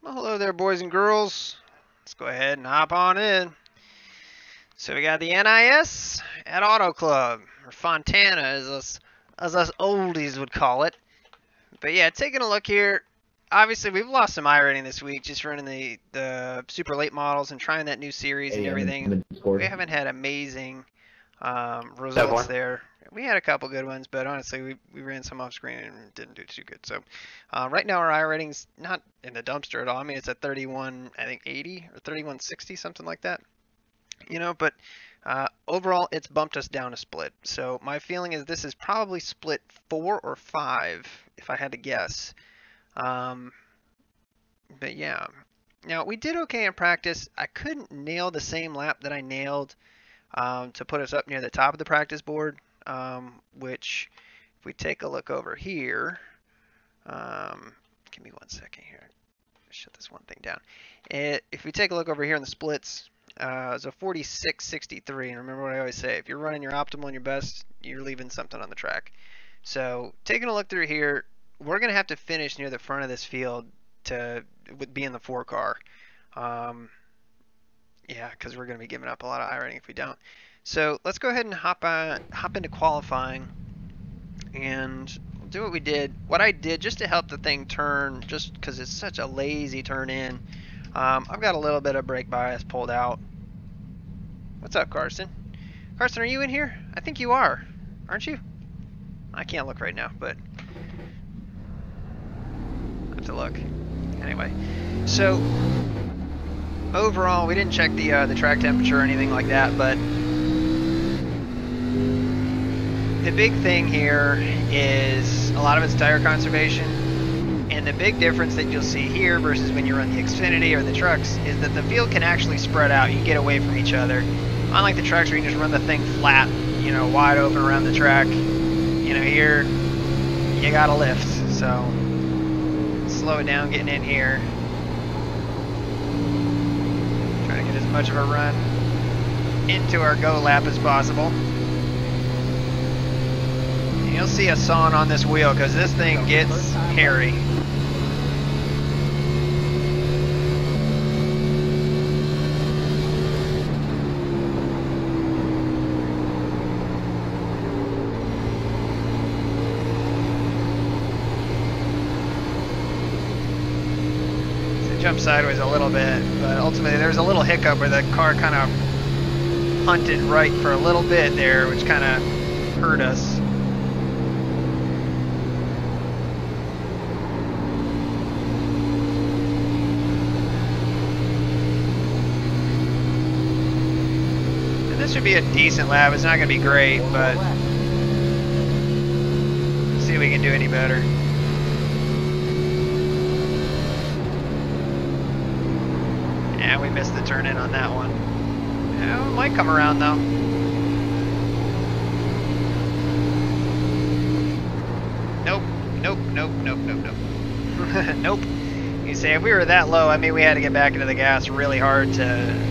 Well, hello there, boys and girls. Let's go ahead and hop on in. So we got the NIS at Auto Club, or Fontana, as us oldies would call it. But yeah, taking a look here. Obviously, we've lost some iRating this week, just running the super late models and trying that new series and everything. We haven't had amazing results there. We had a couple good ones, but honestly, we ran some off screen and didn't do too good. So right now our iRating's not in the dumpster at all. I mean, it's at 31, I think 80 or 3160, something like that. But overall, it's bumped us down a split. So my feeling is this is probably split 4 or 5, if I had to guess. Um, but yeah. Now, we did okay in practice. I couldn't nail the same lap that I nailed to put us up near the top of the practice board, which if we take a look over here, give me 1 second here, shut this one thing down. If we take a look over here in the splits, it's a 46.63, and remember what I always say, if you're running your optimal and your best, you're leaving something on the track. So taking a look through here, we're going to have to finish near the front of this field to be in the 4 car. Yeah, because we're going to be giving up a lot of iRating if we don't. So let's go ahead and hop into qualifying, and we'll do what we did. What I did just to help the thing turn, just because it's such a lazy turn in, I've got a little bit of brake bias pulled out. What's up, Carson? Carson, are you in here? I think you are, aren't you? I can't look right now, but I have to look. Anyway, so overall, we didn't check the track temperature or anything like that, but the big thing here is a lot of it's tire conservation, and the big difference that you'll see here versus when you run the Xfinity or the trucks is that the field can actually spread out. You can get away from each other. Unlike the trucks where you can just run the thing flat, wide open around the track. Here you gotta lift, so slow it down getting in here. Trying to get as much of a run into our go lap as possible. You'll see us sawing on this wheel because this thing gets hairy. So it jumped sideways a little bit, but ultimately there's a little hiccup where the car kind of punted right for a little bit there, which kind of hurt us. This should be a decent lap. It's not going to be great, but let's see if we can do any better. Yeah, we missed the turn in on that one. Yeah, it might come around though. Nope, nope, nope, nope, nope, nope. Nope. You say if we were that low, I mean, we had to get back into the gas really hard to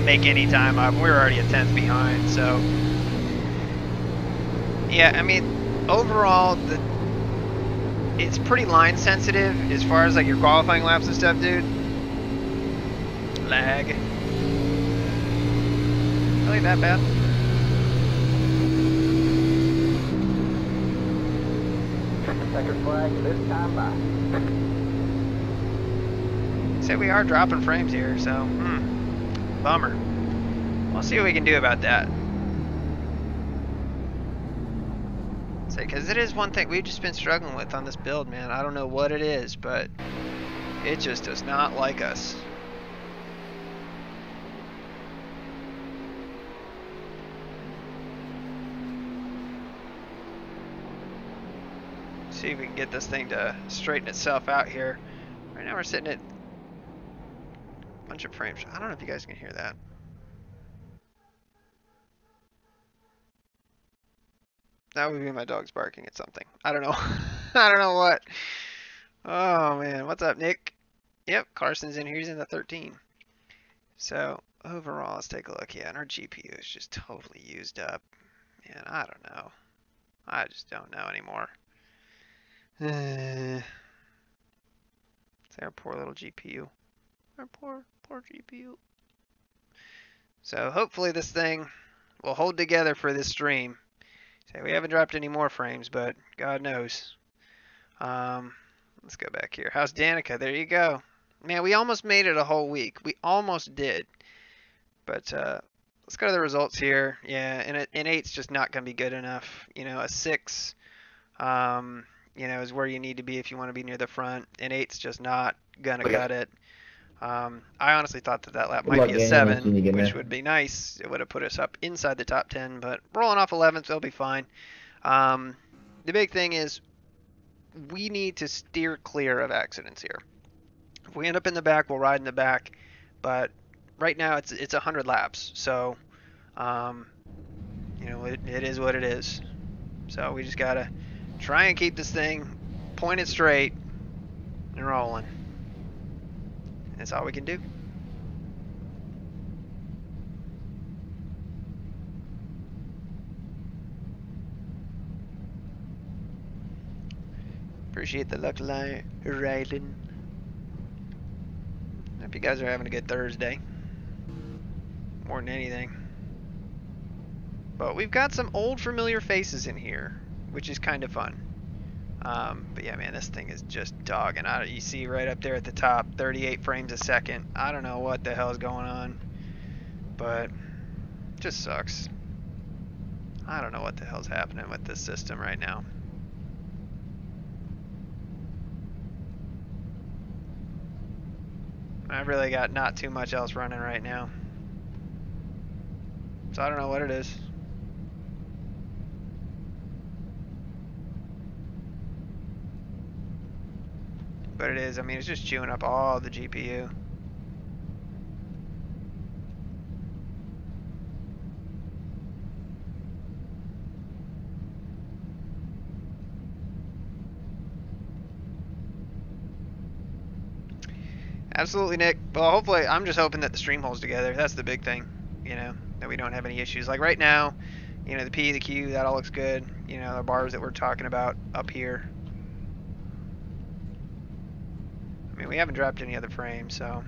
make any time up. We were already a 10th behind, so yeah, I mean, overall, it's pretty line sensitive as far as like your qualifying laps and stuff, dude. Lag. Really that bad? Second flag this time by. Say we are dropping frames here, so bummer. We'll see what we can do about that. Say, because it is one thing we've just been struggling with on this build, man. I don't know what it is, but it just does not like us. See if we can get this thing to straighten itself out here. Right now we're sitting at a bunch of frames. I don't know if you guys can hear that. That would be my dogs barking at something. I don't know. I don't know what. Oh man, what's up, Nick? Yep, Carson's in here. He's in the 13. So overall, let's take a look. Yeah, and our GPU is just totally used up. Man, I don't know. I just don't know anymore. Let's Our poor little GPU. Our poor GPU. So hopefully this thing will hold together for this stream. So we haven't dropped any more frames, but God knows. Let's go back here. How's Danica? There you go. Man, we almost made it a whole week. We almost did. But let's go to the results here. Yeah, an 8's just not going to be good enough. You know, a 6, you know, is where you need to be if you want to be near the front. An 8's just not going to cut it. I honestly thought that lap might be a 7, which would be nice. It would have put us up inside the top 10, but rolling off 11th, they'll be fine. The big thing is we need to steer clear of accidents here. If we end up in the back, we'll ride in the back, but right now it's 100 laps, so you know, it is what it is. So we just gotta try and keep this thing pointed straight and rolling. That's all we can do. Appreciate the luck line, Rylan. Hope you guys are having a good Thursday. More than anything. But we've got some old familiar faces in here, which is kind of fun. But yeah, man, this thing is just dogging. You see right up there at the top, 38 frames a second. I don't know what the hell is going on, but it just sucks. I don't know what the hell's happening with this system right now. I've really got not too much else running right now, so I don't know what it is. But it is, I mean, it's just chewing up all the GPU. Absolutely, Nick. Well, hopefully, I'm just hoping that the stream holds together. That's the big thing, you know, that we don't have any issues. Like right now, you know, the P, the Q, that all looks good. You know, the bars that we're talking about up here. I mean, we haven't dropped any other frames, so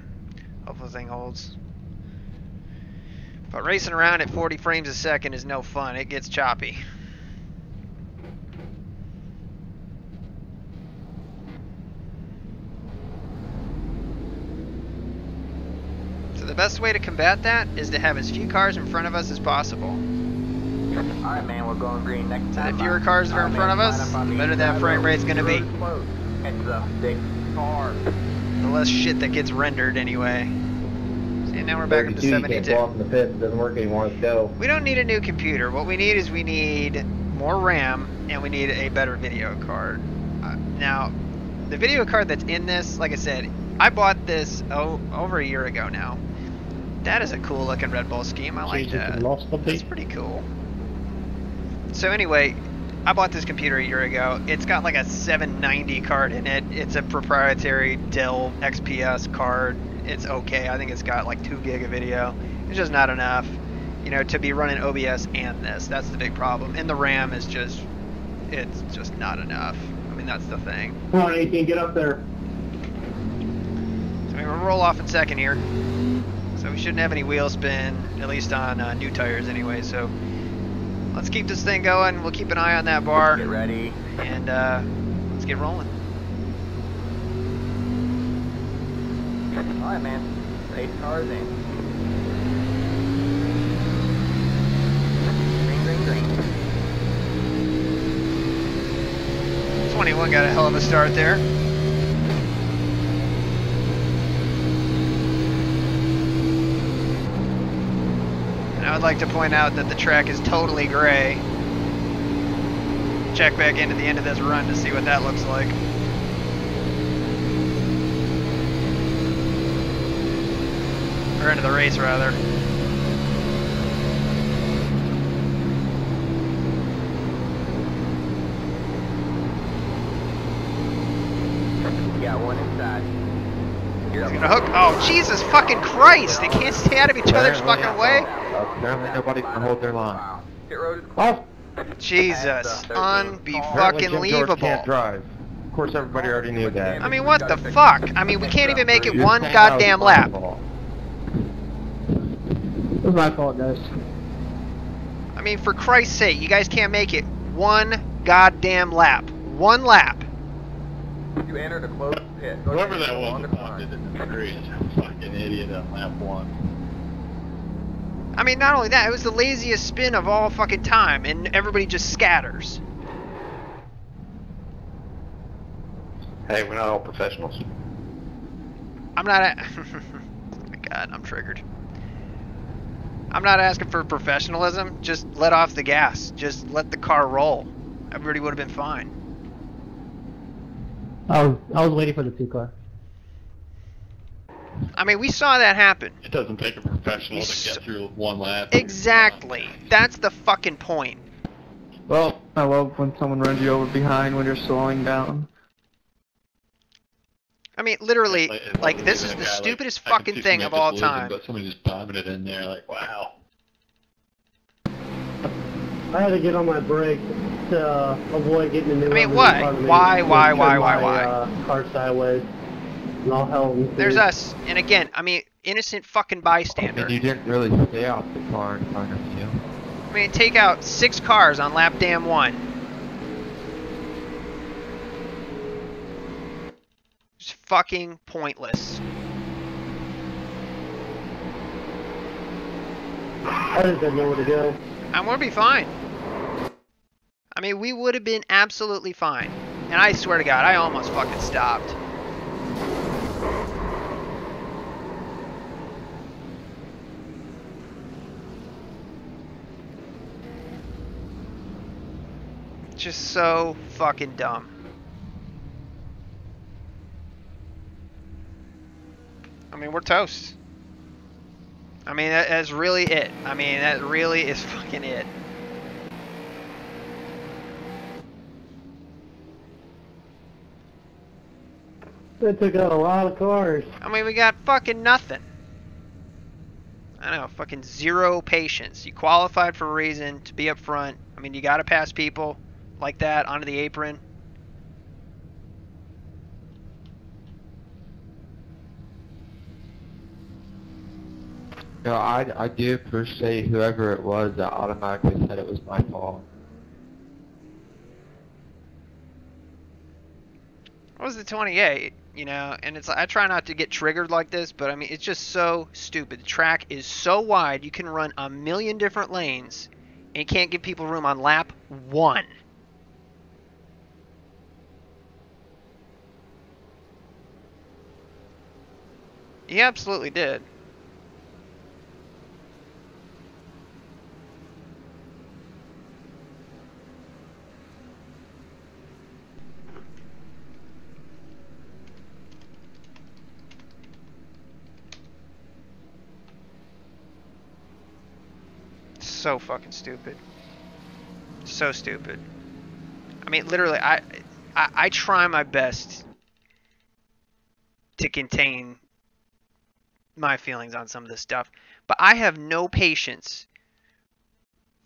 hopefully the thing holds. But racing around at 40 frames a second is no fun. It gets choppy. So the best way to combat that is to have as few cars in front of us as possible. Alright, man, we're going green next time. The fewer cars that are in front of us, the better that frame rate's going to be. It's a big car. The less shit that gets rendered anyway. See, now we're back up to 72. You can't go off in the pit. It doesn't work anymore. Let's go. We don't need a new computer. What we need is we need more RAM and we need a better video card. Now, the video card that's in this, like I said, I bought this over a year ago now. That is a cool looking Red Bull scheme. I like that. That's pretty cool. So anyway, I bought this computer a year ago. It's got like a 790 card in it. It's a proprietary Dell XPS card. It's okay. I think it's got like 2 gig of video. It's just not enough, you know, to be running OBS and this. That's the big problem. And the RAM is just, it's just not enough. I mean, that's the thing. Come on, 18, get up there. So we'll roll off in second here. So we shouldn't have any wheel spin, at least on new tires anyway. So let's keep this thing going. We'll keep an eye on that bar. Get ready. And let's get rolling. Alright, man. 8 cars in. Green, green, green. 21 got a hell of a start there. And I would like to point out that the track is totally gray. Check back into the end of this run to see what that looks like. Or into the race, rather. You got one inside. He's gonna hook. Oh, Jesus fucking Christ! They can't stay out of each other's fucking way. Apparently nobody's gonna hold their line. Wow. Pit road is Oh, Jesus, apparently King George unbe-fucking-leavable. can't drive. course, everybody already knew that. I mean, what the fuck? I mean, we can't even make it You're one saying that was goddamn my lap. fault. It was my fault, guys. I mean, for Christ's sake, you guys can't make it one goddamn lap. One lap. You entered a closed pit. Whoever that was that popped it in the tree is a fucking idiot on lap 1. I mean, not only that, it was the laziest spin of all fucking time, and everybody just scatters. Hey, we're not all professionals. I'm not. Oh my God, I'm triggered. I'm not asking for professionalism. Just let off the gas. Just let the car roll. Everybody would have been fine. I was waiting for the 2-car. I mean, we saw that happen. It doesn't take a professional to get through one lap. Exactly. That's the fucking point. Well, I love when someone runs you over behind when you're slowing down. I mean, literally, It like, wasn't this even is a the guy, like, stupidest I can fucking see thing somebody of all just losing, time. But somebody just bombing it in there, like, wow. I had to get on my brakes to avoid getting a new. I mean, what? Why? Car sideways. And all hell ensued. There's us. And again, I mean, innocent fucking bystander. And you didn't really stay off the car in front of you. I mean, take out 6 cars on lap damn 1. It's fucking pointless. I just didn't know where to go. And we'll be fine. I mean, we would have been absolutely fine. And I swear to God, I almost fucking stopped. Just so fucking dumb. I mean, we're toast. I mean, that's really it. I mean, that really is fucking it. They took out a lot of cars. I mean, we got fucking nothing. I know, fucking zero patience. You qualified for a reason to be up front. I mean, you gotta pass people like that onto the apron. No, I do appreciate whoever it was that automatically said it was my fault. What was the 28? You know, and it's I try not to get triggered like this, but I mean, it's just so stupid. The track is so wide, you can run a million different lanes, and you can't give people room on lap 1. He absolutely did. So fucking stupid. So stupid. I mean, literally, I try my best to contain my feelings on some of this stuff, but I have no patience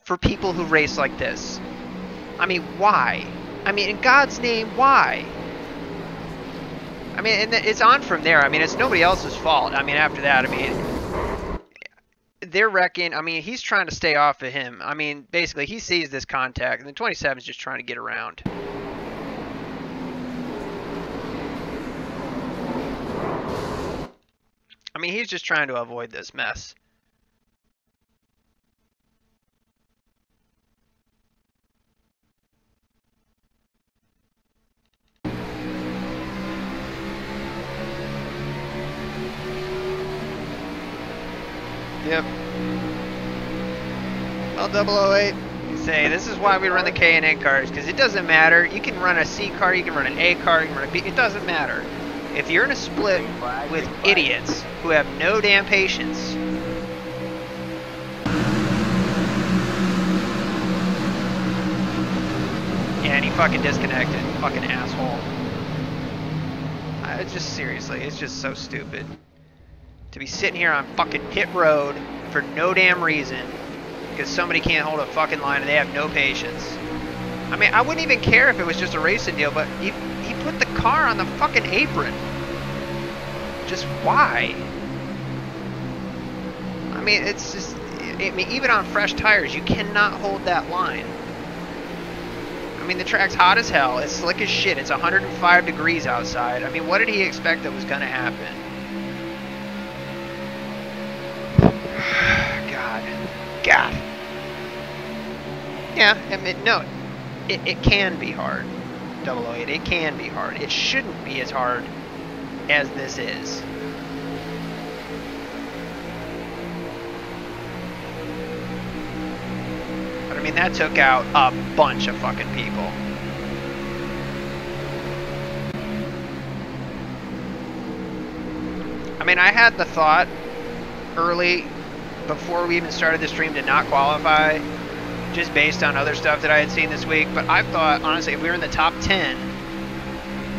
for people who race like this. I mean, why? I mean, in God's name, why? I mean, and it's on from there. I mean, it's nobody else's fault. I mean, after that, I mean, they're wrecking. I mean, he's trying to stay off of him. I mean, basically, he sees this contact, and the 27 is just trying to get around. I mean, he's just trying to avoid this mess. Yep. Well, 008, you say, this is why we run the K and N cars, because it doesn't matter. You can run a C car, you can run an A car, you can run a B, it doesn't matter. If you're in a split with idiots who have no damn patience, yeah, and he fucking disconnected, fucking asshole. It's just, seriously, it's just so stupid. To be sitting here on fucking pit road for no damn reason because somebody can't hold a fucking line and they have no patience. I mean, I wouldn't even care if it was just a racing deal, but he put the car on the fucking apron. Just why? I mean, it's just, I mean, even on fresh tires, you cannot hold that line. I mean, the track's hot as hell. It's slick as shit. It's 105 degrees outside. I mean, what did he expect that was going to happen? God. Yeah, I mean, no, it can be hard, 008. It can be hard. It shouldn't be as hard as this is. But I mean, that took out a bunch of fucking people. I mean, I had the thought early, before we even started the stream, to not qualify, just based on other stuff that I had seen this week. But I thought, honestly, if we were in the top 10,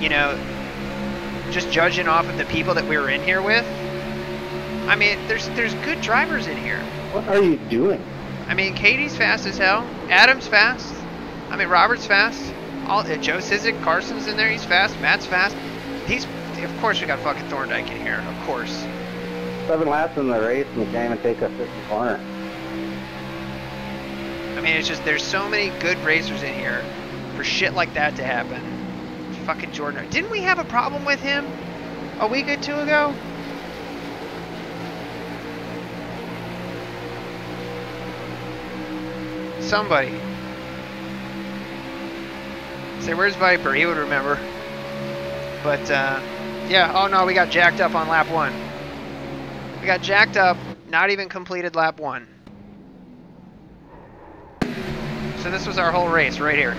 you know, just judging off of the people that we were in here with, I mean, there's good drivers in here. What are you doing? I mean, Katie's fast as hell. Adam's fast. I mean, Robert's fast. Joe Sizik, Carson's in there. He's fast. Matt's fast. Of course, we got fucking Thorndike in here. Of course. 7 laps in the race and we can't even take a 50 corner. I mean, it's just, there's so many good racers in here for shit like that to happen. Fucking Jordan. Didn't we have a problem with him a week or two ago? Somebody. Say, where's Viper? He would remember. But, yeah. Oh, no, we got jacked up on lap 1. We got jacked up, not even completed lap 1. So this was our whole race right here.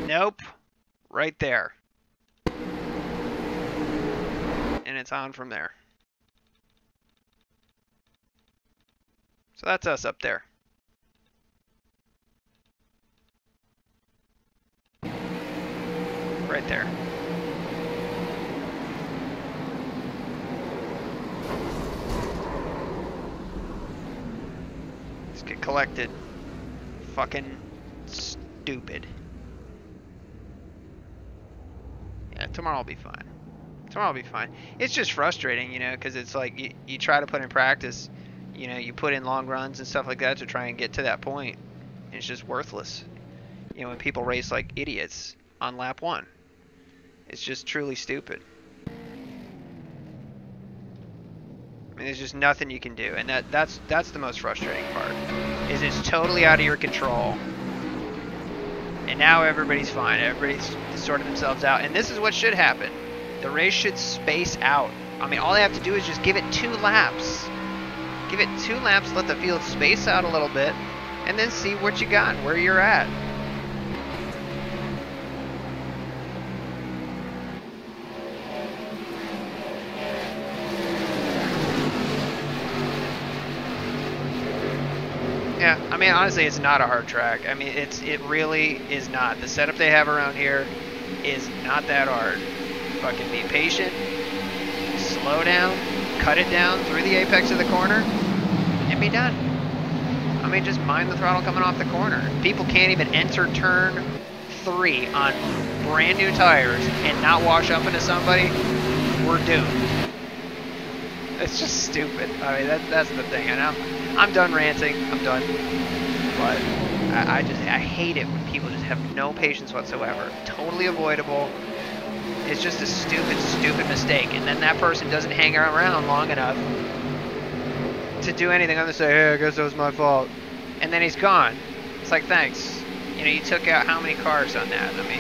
Nope. Right there. And it's on from there. So that's us up there. Right there. Let's get collected. Fucking stupid. Yeah, tomorrow will be fine. Tomorrow will be fine. It's just frustrating, you know, because it's like you try to put in practice, you know, you put in long runs and stuff like that to try and get to that point, and it's just worthless. You know, when people race like idiots on lap 1, it's just truly stupid. I mean, there's just nothing you can do, and that's the most frustrating part. Is it's totally out of your control. And now everybody's fine. Everybody's sorted themselves out. And this is what should happen. The race should space out. I mean, all they have to do is just give it 2 laps. Give it 2 laps, let the field space out a little bit, and then see what you got, where you're at. Yeah, I mean, honestly, it's not a hard track. I mean, it really is not. The setup they have around here is not that hard. Fucking be patient, slow down, cut it down through the apex of the corner, and be done. I mean, just mind the throttle coming off the corner. People can't even enter turn 3 on brand new tires and not wash up into somebody. We're doomed. It's just stupid. I mean, that's the thing. And I'm done ranting. I'm done. But I hate it when people just have no patience whatsoever. Totally avoidable. It's just a stupid mistake. And then that person doesn't hang around long enough to do anything other than say, hey, I guess that was my fault. And then he's gone. It's like, thanks. You know, you took out how many cars on that? I mean,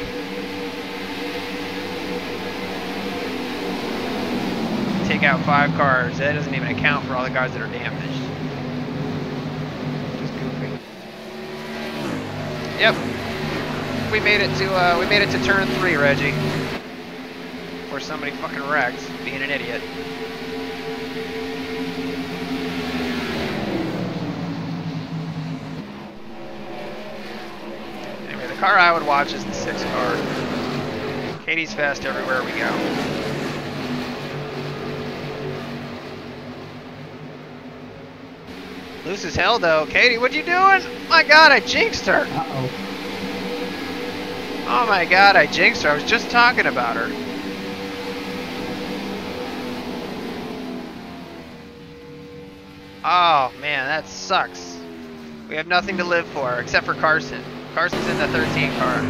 take out 5 cars. That doesn't even account for all the cars that are damaged. Just goofy. Yep. We made it to turn 3, Reggie. Before somebody fucking wrecked, being an idiot. car I would watch is the 6 car. Katie's fast everywhere we go. Loose as hell though. Katie, what you doing? My god, I jinxed her. Uh-oh. Oh my god, I jinxed her. I was just talking about her. Oh man, that sucks. We have nothing to live for except for Carson. Carson's in the 13 car.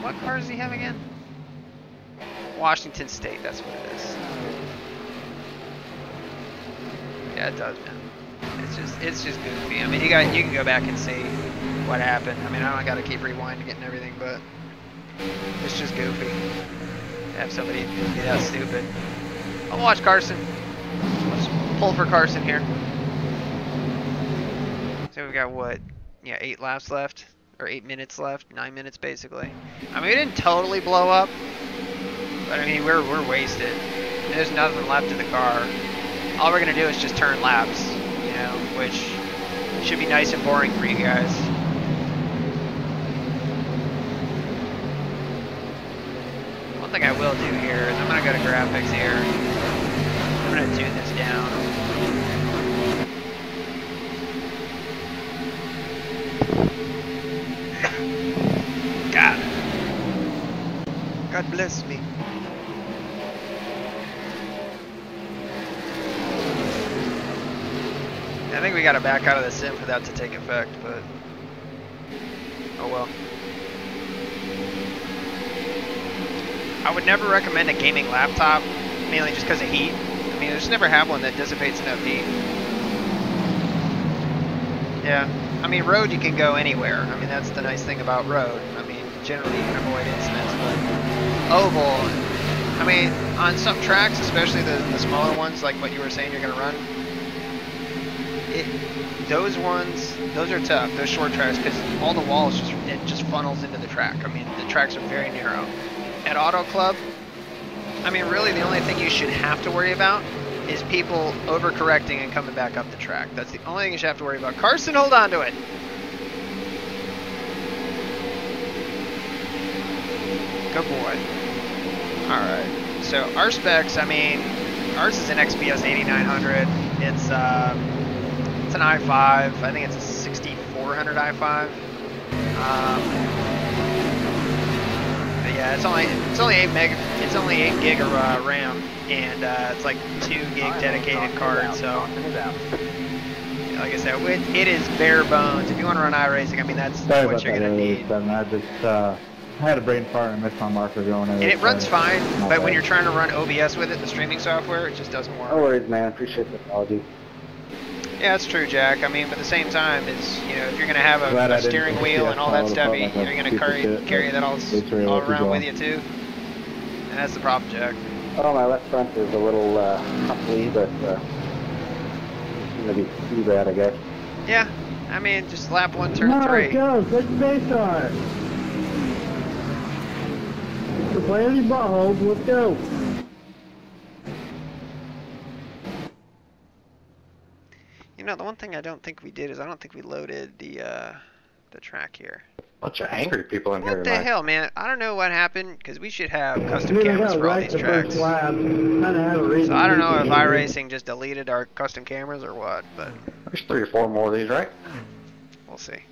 What car does he have again? Washington State, that's what it is. Yeah, it does, man. It's just goofy. I mean, you can go back and see what happened. I mean, I don't gotta keep rewinding it and everything, but it's just goofy. Have somebody be that stupid. I'll watch Carson. Let's pull for Carson here. So we've got what? Yeah, 8 laps left. Or 8 minutes left, 9 minutes basically. I mean, we didn't totally blow up, but I mean, we're wasted. There's nothing left of the car. All we're gonna do is just turn laps, you know, which should be nice and boring for you guys. One thing I will do here is I'm gonna go to graphics here. I'm gonna tune this down. God bless me. I think we gotta back out of the sim for that to take effect, but oh well. I would never recommend a gaming laptop, mainly just because of heat. I mean, just never have one that dissipates enough heat. Yeah, I mean, road you can go anywhere. I mean, that's the nice thing about road. I mean, generally you can avoid incidents, but oval, I mean, on some tracks, especially the smaller ones, like what you were saying you're gonna run, those ones, those are tough, those short tracks, because all the walls just funnels into the track. I mean, the tracks are very narrow. At Auto Club, I mean, really the only thing you should have to worry about is people overcorrecting and coming back up the track. That's the only thing you should have to worry about. Carson, hold on to it. Good boy. Alright, so our specs, I mean, ours is an XPS 8900. It's an i5. I think it's a 6400 i5. But yeah, it's only 8 gig of RAM, and it's like 2 gig dedicated card. So, like I said, it is bare bones. If you want to run iRacing, I mean, that's what you're gonna need. I had a brain fart and missed my marker going in. And it runs fine, but when you're trying to run OBS with it, the streaming software, it just doesn't work. No worries, man. Appreciate the apology. Yeah, that's true, Jack. I mean, but at the same time, is if you're gonna have a steering wheel and all that stuff, you're gonna carry that all around with you too. And that's the problem, Jack. Oh, my left front is a little huffly, but it's gonna be too bad, I guess. Yeah, I mean, just lap 1, turn 3. Let's go. Let's base on it. We're playing these buttholes. Let's go. You know, the one thing I don't think we did is I don't think we loaded the track here. Bunch of angry people in here What the tonight. hell, man? I don't know what happened, because we should have custom cameras for all these tracks. So I don't know if iRacing just deleted our custom cameras or what, but There's 3 or 4 more of these, right? we'll see.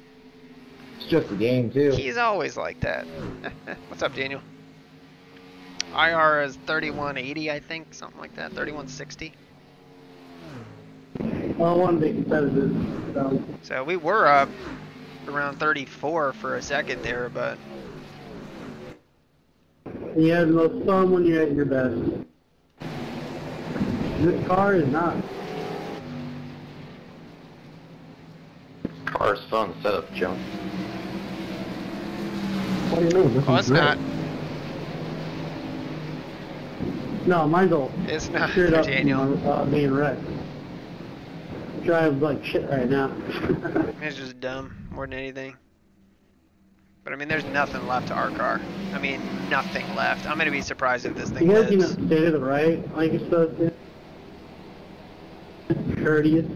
It's just a game, too. He's always like that. What's up, Daniel? IR is 3180, I think, something like that, 3160. I want to be competitive. So we were up around 34 for a second there, but You have the most fun when you're at your best. This car is not. Car's fun setup, junk. What do you mean? This oh, is it's great. not. No, mine's old. It's not, Screwed up Daniel. from, being wrecked. Drive like shit right now. It's just dumb more than anything. But I mean, there's nothing left to our car. I mean, nothing left. I'm gonna be surprised if this thing You guys lives. even stay to the right like you're supposed to. Courteous.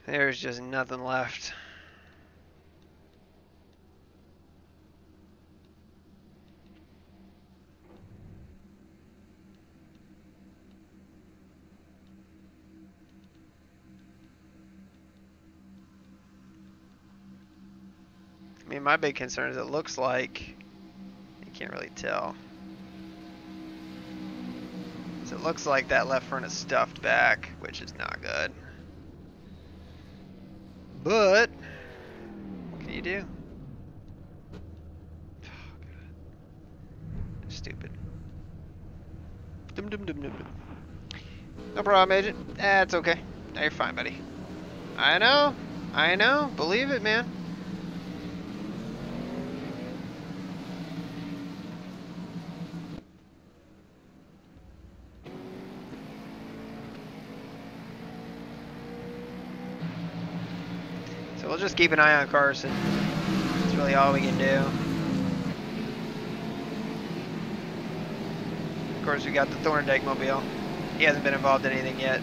There's just nothing left. I mean, my big concern is it looks like, you can't really tell. So it looks like that left front is stuffed back, which is not good. But, what can you do? Oh, God. Stupid. Dum dum dum dum dum. No problem, Agent. That's okay. No, you're fine, buddy. I know. I know. Believe it, man. So we'll just keep an eye on Carson. That's really all we can do. Of course, we got the Thorndike mobile. He hasn't been involved in anything yet.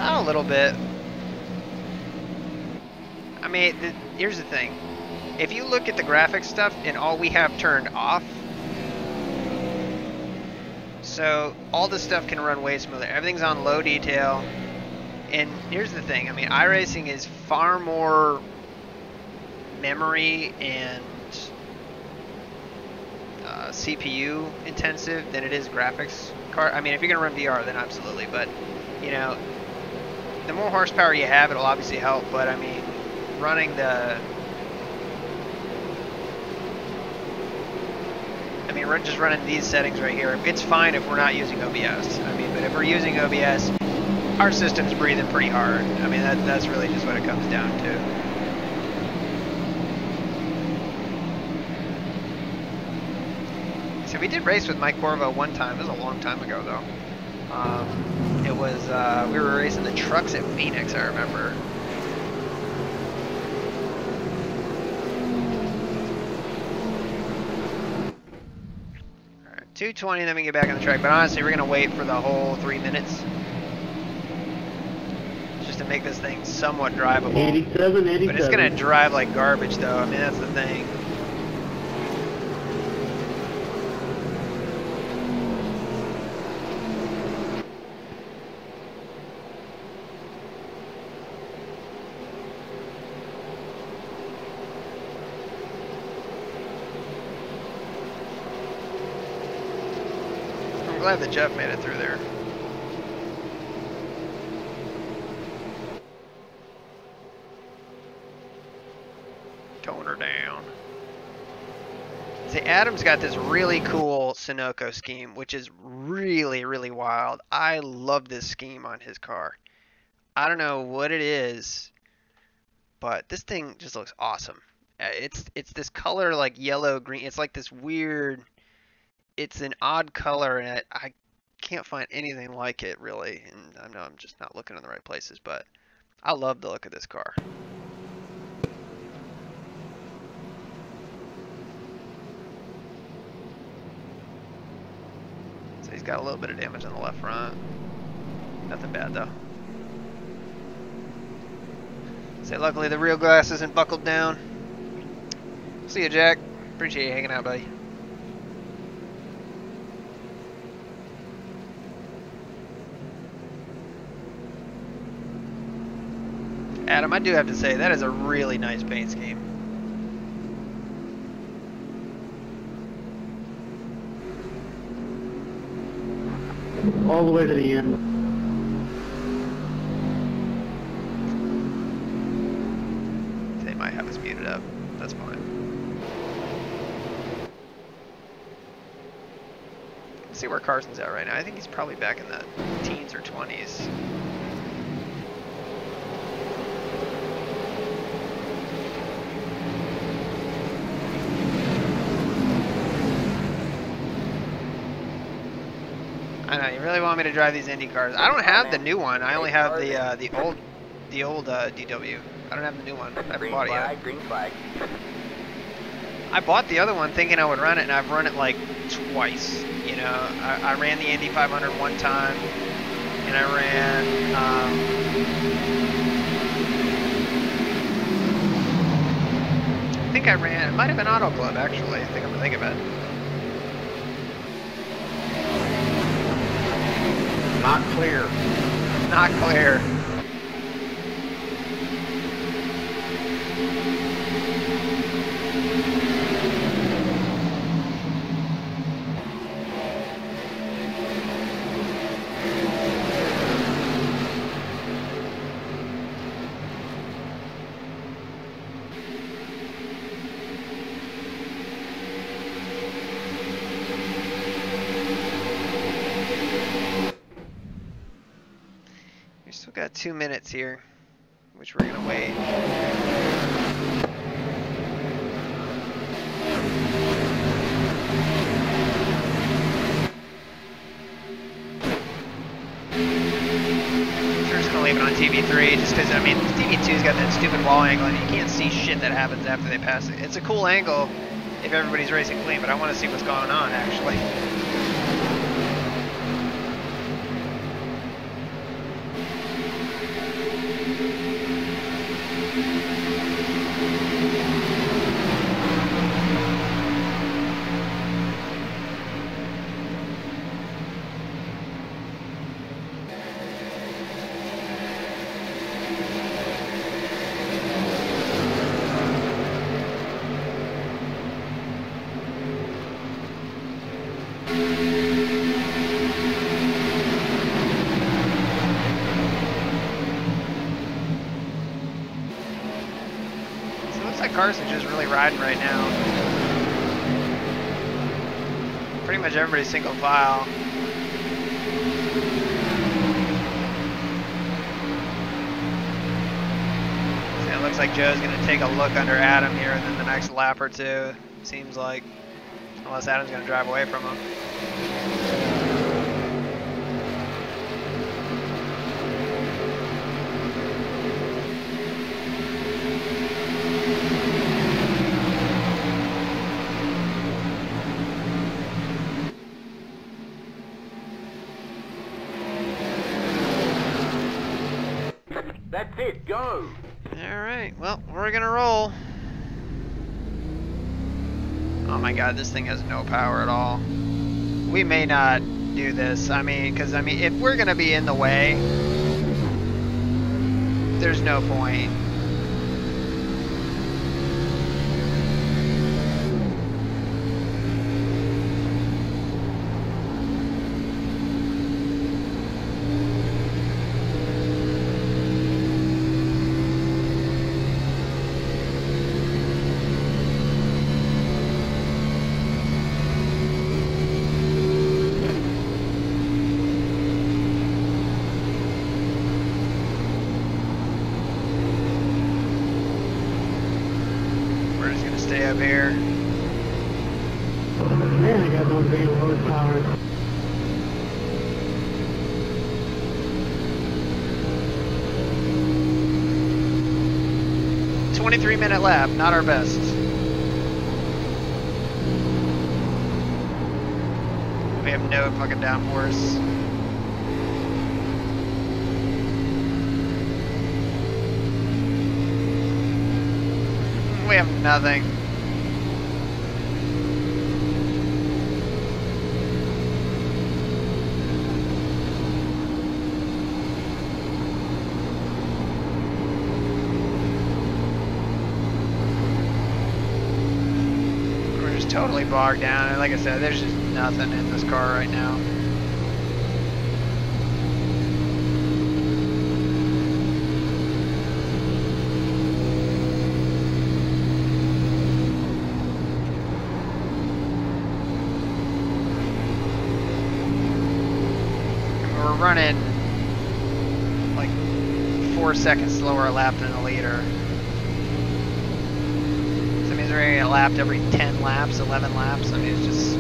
A little bit. I mean, here's the thing. If you look at the graphics stuff and all we have turned off, so all this stuff can run way smoother. Everything's on low detail. And here's the thing. I mean, iRacing is far more memory and CPU intensive than it is graphics card. I mean, if you're gonna run VR, then absolutely. But you know, the more horsepower you have, it'll obviously help. But I mean, running the just running these settings right here, it's fine if we're not using OBS. I mean, but if we're using OBS, our system's breathing pretty hard. I mean, that's really just what it comes down to. So we did race with Mike Corvo one time. It was a long time ago, though. It was, we were racing the trucks at Phoenix, I remember. All right, 220, then we get back on the track. But honestly, we're going to wait for the whole 3 minutes. Just to make this thing somewhat drivable. 87, 87. But it's going to drive like garbage, though. I mean, that's the thing. I'm glad that Jeff made it through there. Tone her down. See, Adam's got this really cool Sunoco scheme, which is really, really wild. I love this scheme on his car. I don't know what it is, but this thing just looks awesome. It's this color like yellow green. It's like this weird. It's an odd color, and I can't find anything like it really. And I know I'm just not looking in the right places, but I love the look of this car. So he's got a little bit of damage on the left front. Nothing bad though. So luckily the rear glass isn't buckled down. See you, Jack. Appreciate you hanging out, buddy. Adam, I do have to say, that is a really nice paint scheme. All the way to the end. They might have us muted up. That's fine. Let's see where Carson's at right now. I think he's probably back in the teens or 20s. I know, you really want me to drive these Indy cars. I don't have the new one. I only have the old DW. I don't have the new one. I haven't bought it yet. Green flag. I bought the other one thinking I would run it, and I've run it like twice. You know, I ran the Indy 500 one time, and I ran. I think I ran. It might have been Auto Club actually. I think I'm gonna think of it. Not clear. Not clear. We still got 2 minutes here, which we're gonna wait. We're just gonna leave it on TV3 just because, I mean, TV2's got that stupid wall angle and you can't see shit that happens after they pass it. It's a cool angle if everybody's racing clean, but I want to see what's going on actually. Carson's just really riding right now. Pretty much everybody's single file. So it looks like Joe's going to take a look under Adam here within the next lap or two. Seems like, unless Adam's going to drive away from him. That's it, go! Alright, well, we're gonna roll. Oh my god, this thing has no power at all. We may not do this. I mean, because, if we're gonna be in the way, there's no point. Stay up here. Man, I got no big horsepower. $23-minute lap, not our best. We have no fucking downforce. We have nothing. We're just totally bogged down, and like I said, there's just nothing in this car right now. Running like 4 seconds slower a lap than the leader. So that means we're gonna get lapped every 10 laps, 11 laps. I mean, it's just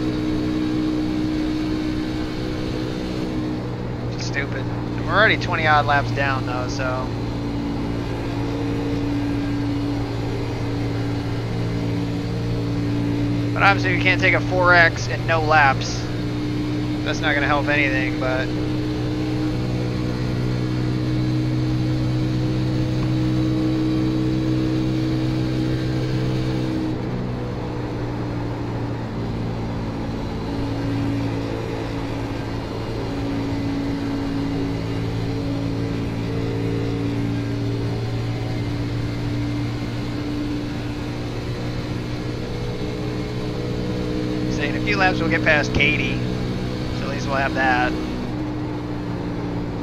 stupid. We're already 20 odd laps down though, so. But obviously we can't take a 4X and no laps. That's not gonna help anything, but. In a few laps we'll get past Katie, so at least we'll have that.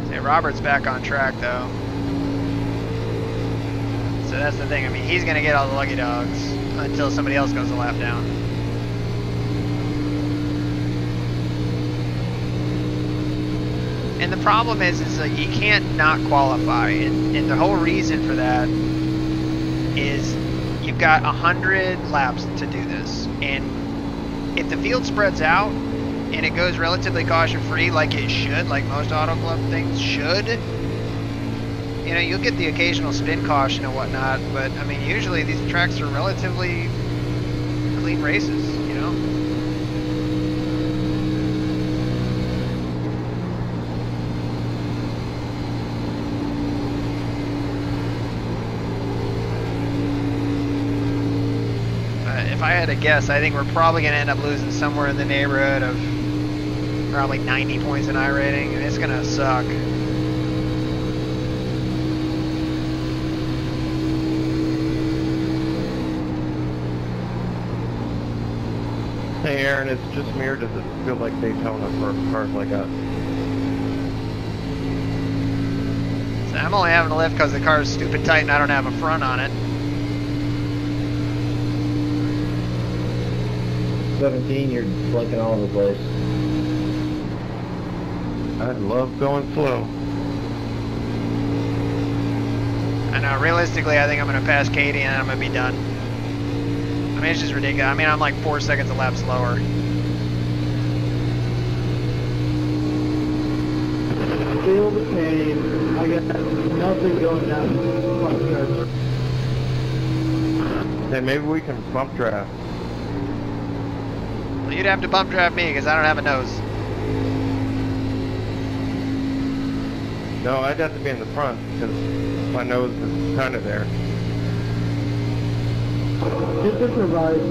Say Robert's back on track though, so that's the thing. I mean, he's gonna get all the lucky dogs until somebody else goes a lap down. And the problem is like you can't not qualify, and the whole reason for that is you've got 100 laps to do this, and if the field spreads out and it goes relatively caution-free like it should, like most Auto Club things should, you know, you'll get the occasional spin caution and whatnot, but I mean, usually these tracks are relatively clean races, you know? If I had to guess, I think we're probably going to end up losing somewhere in the neighborhood of probably 90 points in iRating, and it's going to suck. Hey Aaron, it's just me, or does it feel like Daytona for cars like us? So I'm only having to lift because the car is stupid tight and I don't have a front on it. 17, you're flicking all over the place. I love going slow. I know, realistically, I think I'm going to pass Katie and I'm going to be done. I mean, it's just ridiculous. I mean, I'm like 4 seconds a lap slower. Feel the pain. I got nothing going down. Hey, maybe we can bump draft. Well, you'd have to bump draft me because I don't have a nose. No, I'd have to be in the front because my nose is kind of there. Just to survive.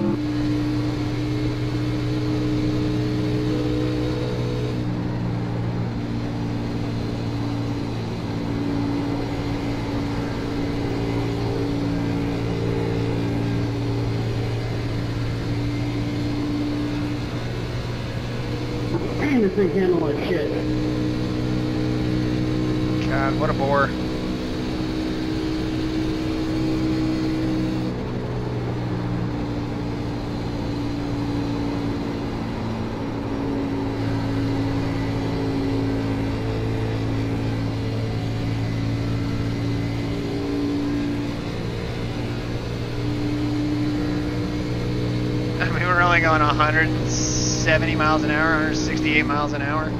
Man, this thing handle like shit. God, what a bore. I mean, we're only going 170 miles an hour, 168 miles an hour.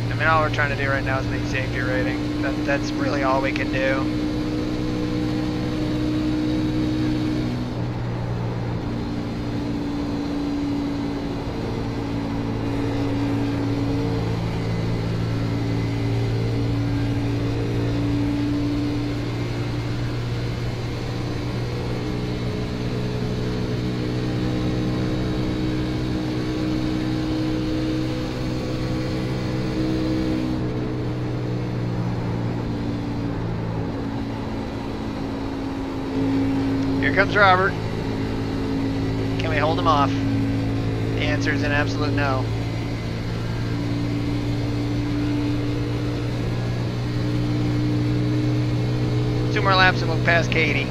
I mean, all we're trying to do right now is make safety rating. That's really all we can do. Here comes Robert. Can we hold them off? The answer is an absolute no. Two more laps and we'll pass Katie.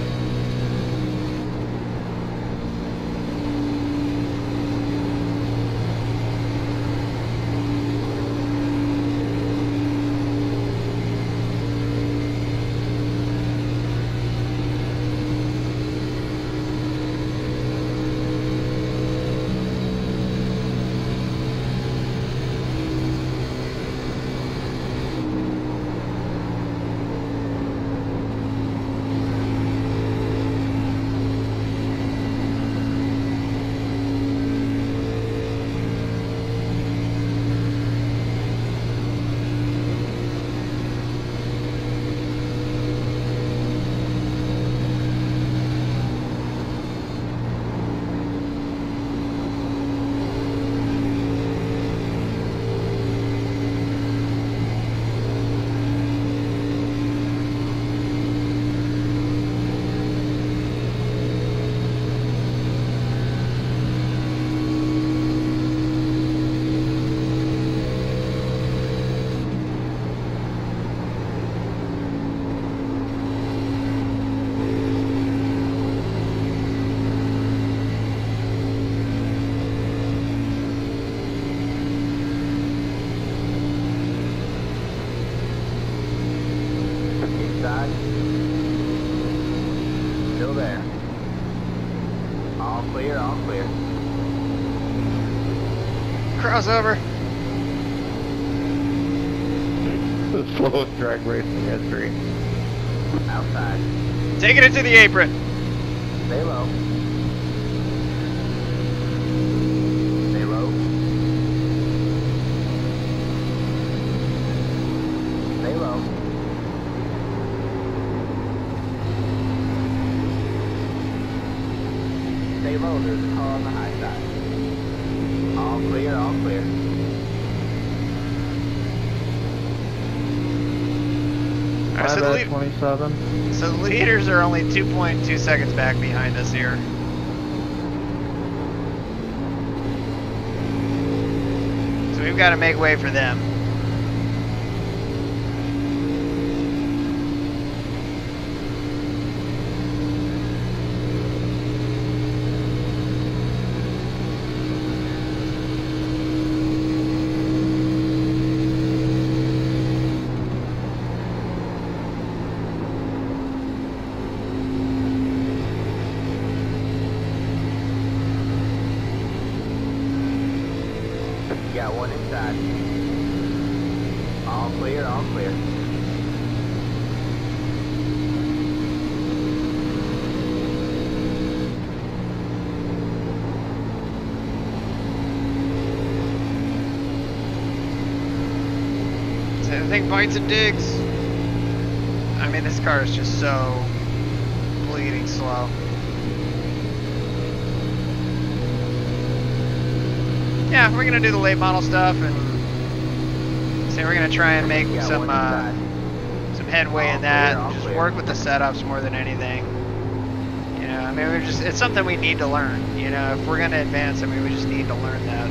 Inside. Still there. All clear, all clear. Crossover. The slowest drag race in history. Outside. Taking it to the apron. Stay low. Stay low. Stay low. Stay low, there's a car on the high side. All clear, all clear. All right, so the lead, 27. so the leaders are only 2.2 seconds back behind us here. So we've got to make way for them. You got one inside. All clear, all clear. So the thing bites and digs. I mean, this car is just so bleeding slow. Yeah, we're gonna do the late model stuff, and say we're gonna try and make You got some one inside. some headway All in that. clear, all And just clear. work with the setups more than anything. You know, I mean, it's something we need to learn. You know, if we're gonna advance, I mean, we just need to learn that.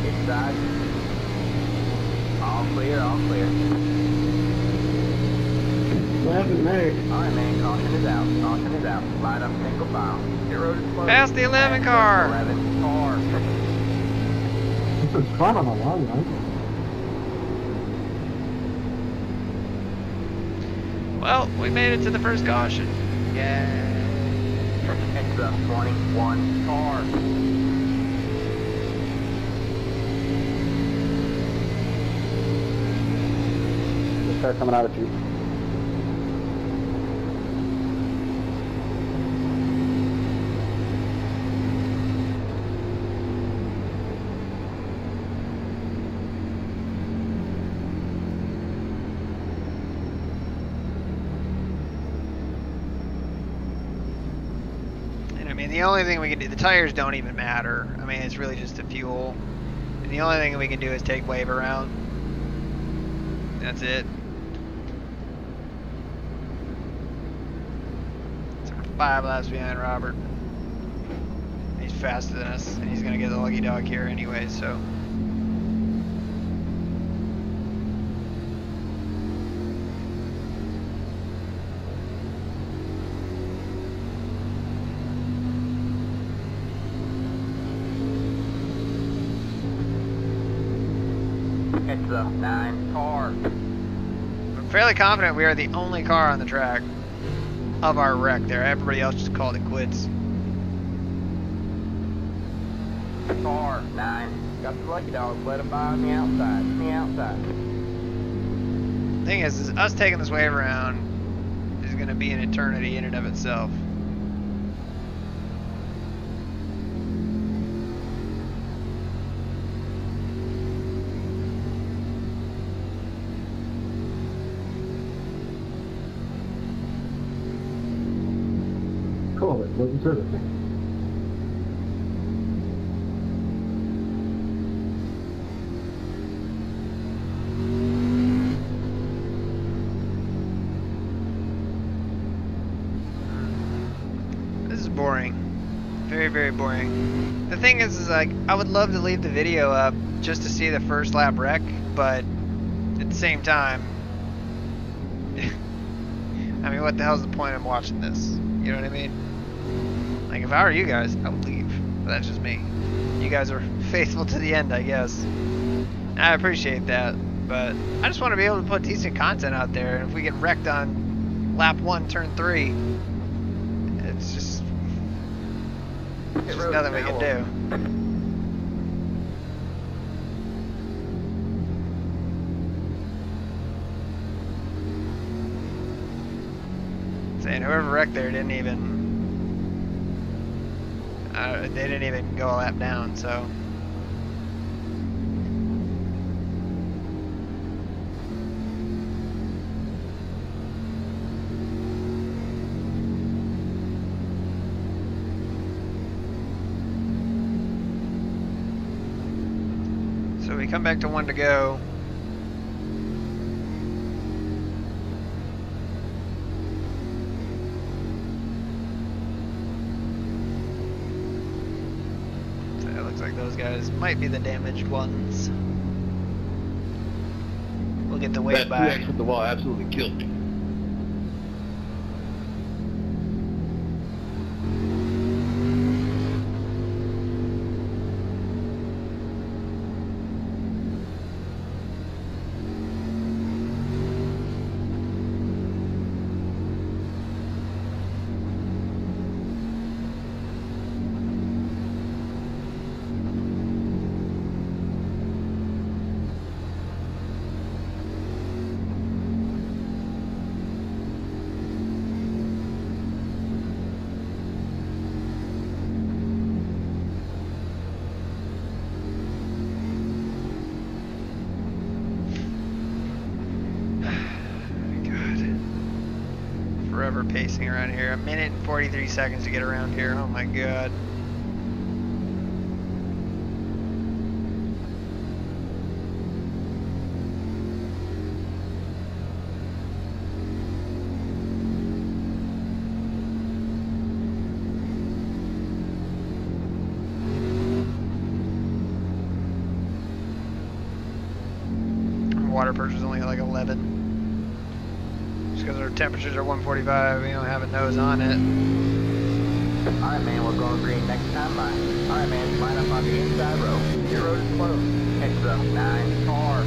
Inside. All clear, all clear. What happened there? Alright man, caution is out. Caution is out. Line up single file. Pit road is closed. Pass the 11 car. 11 car. This was fun on a long run. Well, we made it to the first caution. Yeah. It's the 21 car. The car coming out at you. And I mean, the only thing we can do, the tires don't even matter. I mean, it's really just the fuel. And the only thing we can do is take wave around. That's it. 5 laps behind Robert. He's faster than us, and he's gonna get the lucky dog here anyway, so. It's a 9 car. I'm fairly confident we are the only car on the track of our wreck there. Everybody else just called it quits. Car 9. Got the lucky dog. Let him by on the outside. On the outside. Thing is us taking this wave around is going to be an eternity in and of itself. Cool, it wasn't servicing. This is boring. Very, very boring. The thing is like, I would love to leave the video up just to see the first lap wreck, but at the same time, I mean, what the hell's the point of watching this? You know what I mean? Like, if I were you guys, I would leave. But that's just me. You guys are faithful to the end, I guess. I appreciate that, but I just want to be able to put decent content out there. And if we get wrecked on lap 1, turn 3, it's just nothing we can do. Saying whoever wrecked there didn't even. They didn't even go a lap down, so. So we come back to 1 to go. Like those guys might be the damaged ones. We'll get the wave That back. 2X with the wall absolutely killed me. Forever pacing around here. 1 minute and 43 seconds to get around here. Oh my god. Water pressure is only like 11. Just because our temperatures are 145, we don't have a nose on it. Alright, man, we're going green next time. Alright, man, line up on the inside row. Your road is closed. It's a 9 car.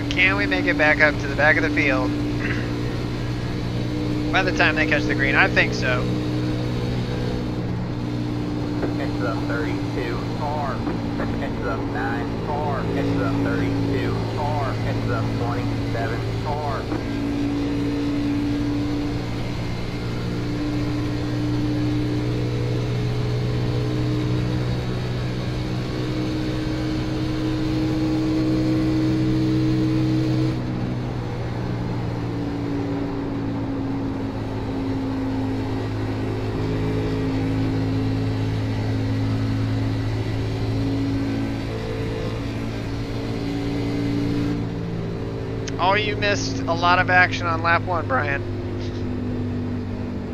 Can we make it back up to the back of the field by the time they catch the green? I think so. It's a 32 car. It's a 9 car. It's a 32 car. It's a 27 car. Oh, you missed a lot of action on lap 1, Brian.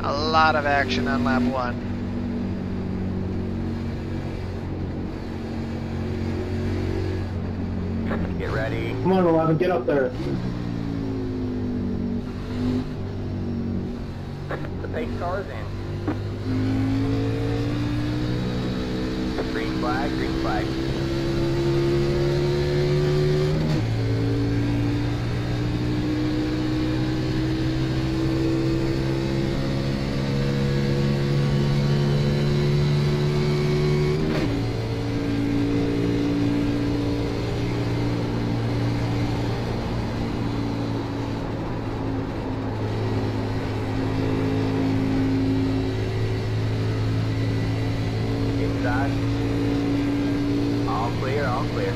A lot of action on lap 1. Get ready. Come on, 11, get up there. The pace car is in. Green flag, green flag. Inside. All clear, all clear.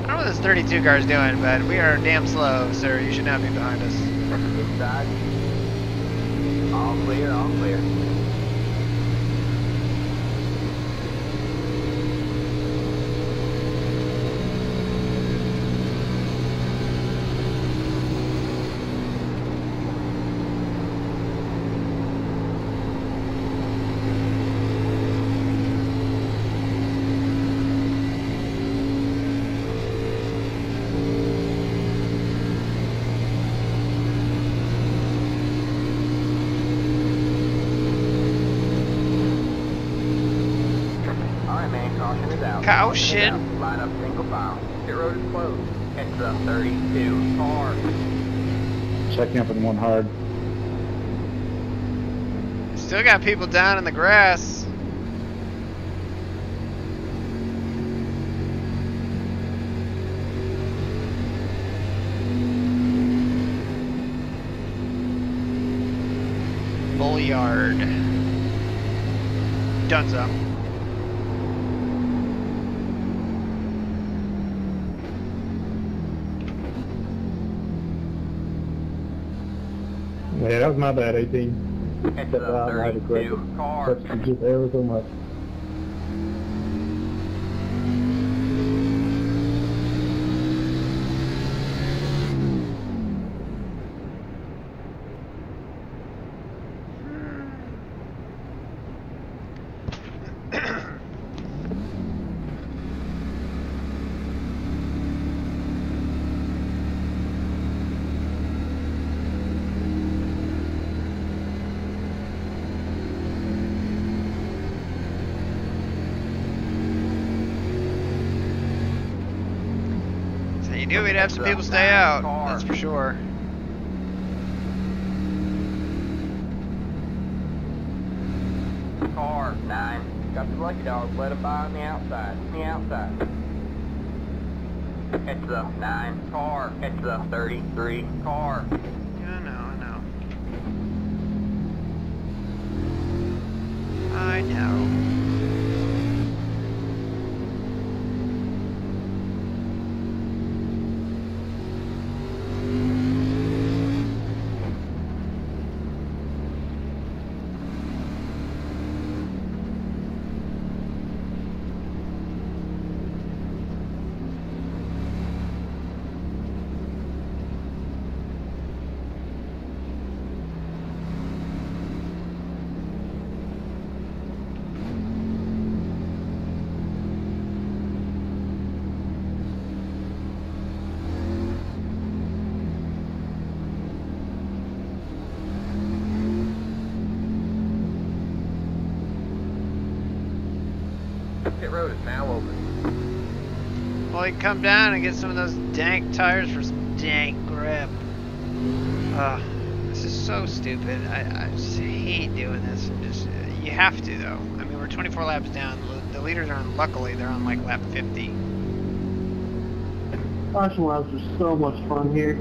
I don't know what this 32 car is doing, but we are damn slow, sir. You should not be behind us. Inside. All clear, all clear. Caution. Line up single file. Pit road is closed. Catch the 32 car. Checking up in one hard. Still got people down in the grass. Full yard. Dunzo. Yeah, that was my bad, 18. Catch the 32 car. That's just ever so much. You knew we'd have some people stay out, that's for sure. Car 9. Got the lucky dog. Let him by on the outside. On the outside. Catch the 9 car. Catch the 33 car. I know. I know. Pit road is now open. Well, you can come down and get some of those dank tires for some dank grip. This is so stupid. I just hate doing this. You have to, though. I mean, we're 24 laps down. The leaders are on, luckily, they're on like lap 50. Caution laps are so much fun here.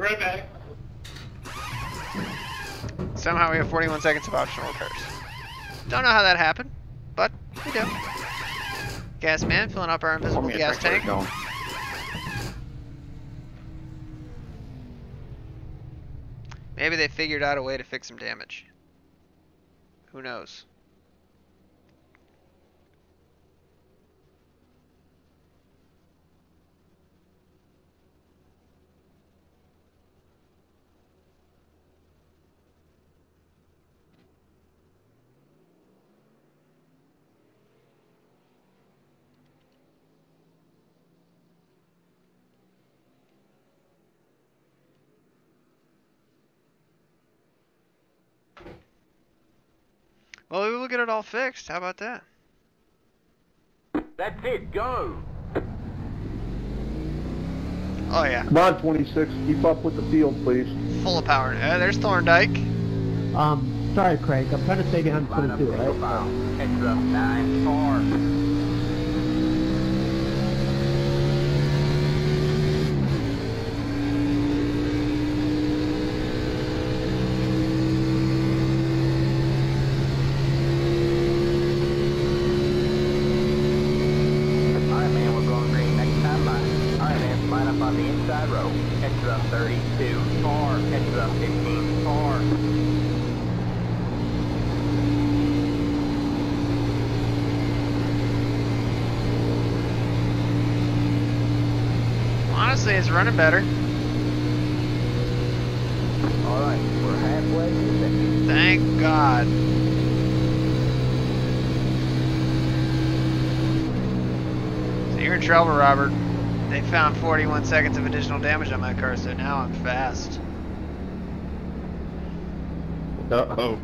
right back. Somehow we have 41 seconds of optional repairs. Don't know how that happened, but we do. Gas man filling up our invisible gas tank. Maybe they figured out a way to fix some damage. Who knows? Well, we will get it all fixed. How about that? That's it, go! Oh yeah, Come on, 26. Keep up with the field, please. full of power. There's Thorndike. Sorry, Craig. I'm trying to stay behind Line up 22, single right? file. Heads up, 9 car. Alright man, we're going green next time line. Alright man, line up on the inside row. Heads up 32 car. Heads up 15 car. Honestly, it's running better. Alright, we're halfway to the second. Thank God. So you're in trouble, Robert. They found 41 seconds of additional damage on my car, so now I'm fast. Uh-oh.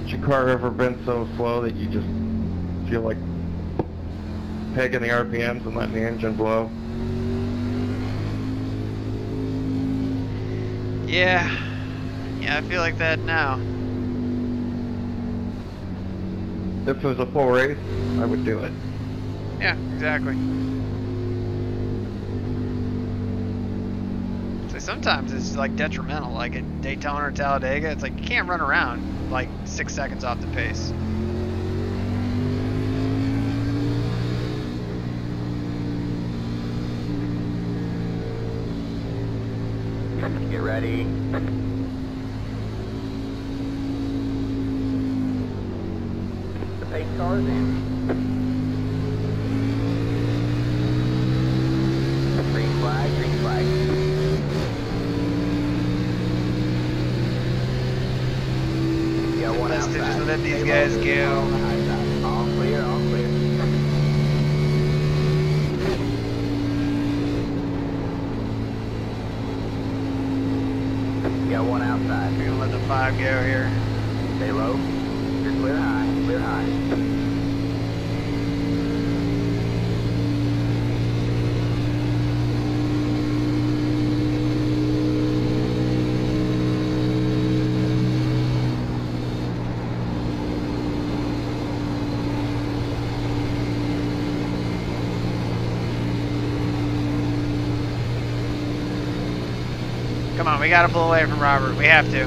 Has your car ever been so slow that you just feel like pegging the RPMs and letting the engine blow? Yeah. Yeah, I feel like that now. If it was a full race, I would do it. Yeah, exactly. So sometimes it's like detrimental, like at Daytona or Talladega, it's like you can't run around like 6 seconds off the pace. Get ready. The pace car is in. Green flag, green flag. Got one Let's outside. just let these Stay guys low. go. On the high side. All clear, all clear. Got one outside. We're gonna let the 5 go here. Stay low. You're clear high, clear high. Come on, we gotta pull away from Robert. We have to.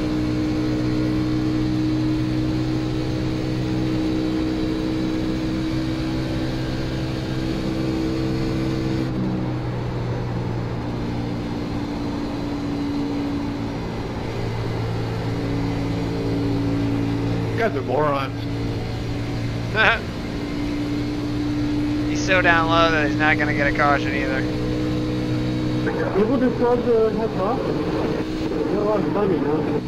You guys are morons. He's so down low that he's not gonna get a caution either. People just love to have coffee. They got a lot of fun, you know?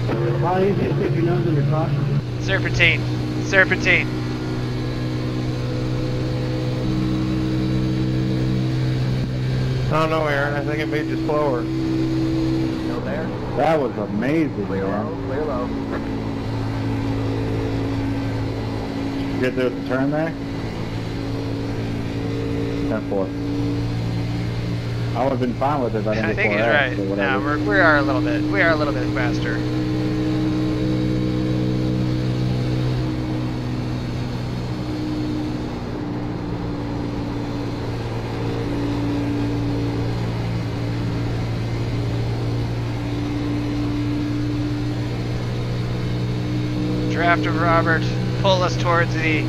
It's a lot easier to stick your nose under caution. Serpentine. Serpentine. I don't know, Aaron. I think it made you slower. Still there? That was amazing, Clear man. low, clear low. You get there with the turn there? 10-4. I would have been fine with it if I didn't I get think he's 4X right. or No, whatever. we are a little bit faster. draft of Robert pull us towards the...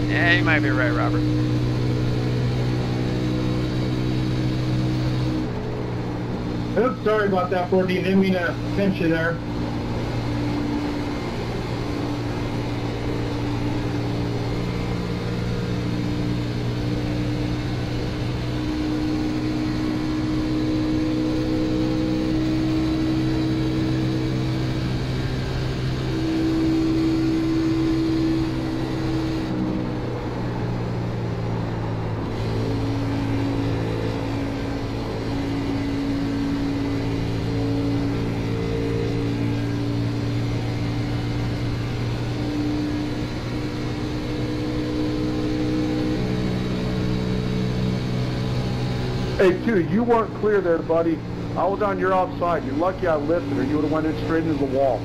Yeah, you might be right, Robert. Oops, sorry about that, 14. Didn't mean to pinch you there. Hey, two, you weren't clear there, buddy. I was on your offside. You're lucky I lifted, or you would have went in straight into the wall.